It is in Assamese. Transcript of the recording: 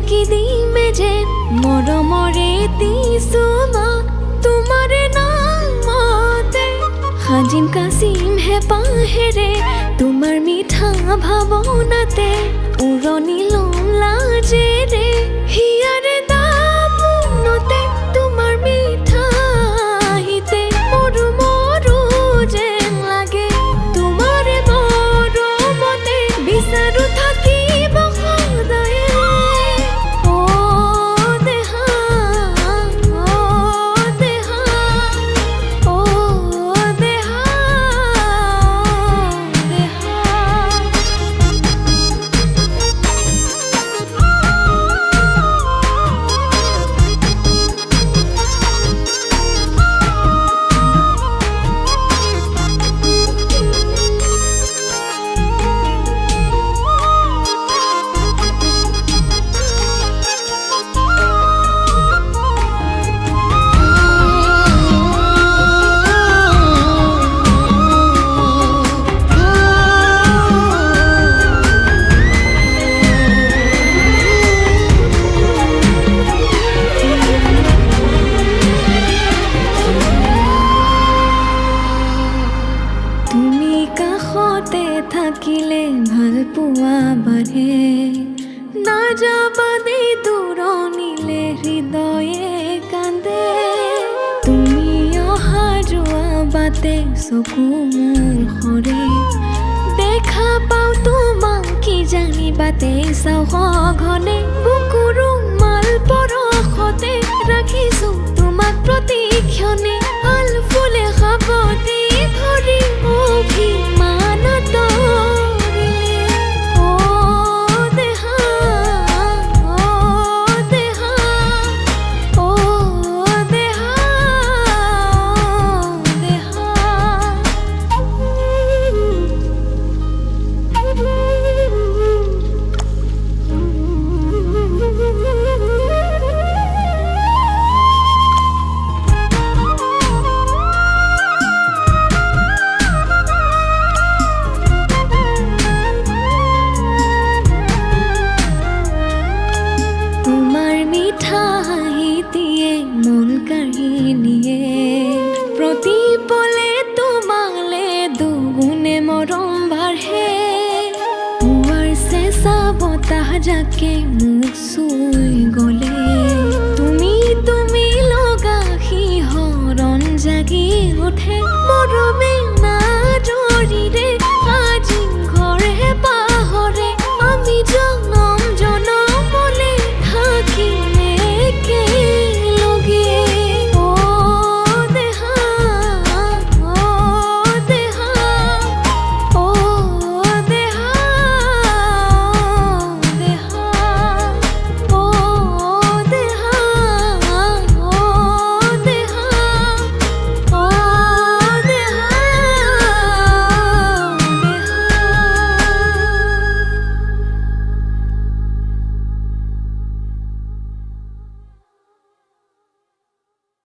ঢাকি দিমে যে মৰমৰে দিছো তোমাৰে নামতে সাজিম কাচিম হেঁপাহেৰে তোমাৰ মিঠা ভাৱনাতে উৰণি ল'ম লাজেৰে হিয়াৰে দাপোনতে তোমাৰ মিঠা আহিতে মৰু মৰু যেন লাগে তোমাৰে মৰমতে বিচাৰো থাকিব সদায়ে অ দেহা অ দেহা অ দেহা থাকিলে ভাল পোৱা বাঢ়ে নাযাবা দেই দূৰণিলে হৃদয়ে কান্দে তুমি অহা যোৱা বাটে চকু মোৰ সৰে দেখা পাওঁ তোমাক কি জানিবাতে চাওঁ সঘনে বুকুৰো মাল পৰশতে ৰাখিছো তোমাক প্ৰতিক্ষণে আল ফুলে সাৱটি ধৰি অভিমানত প্ৰতি পলে তোমালে দুগুণে মৰম বাঢ়ে পুৱাৰ চেঁচা বতাহ জাকে মোক চুই গ'লে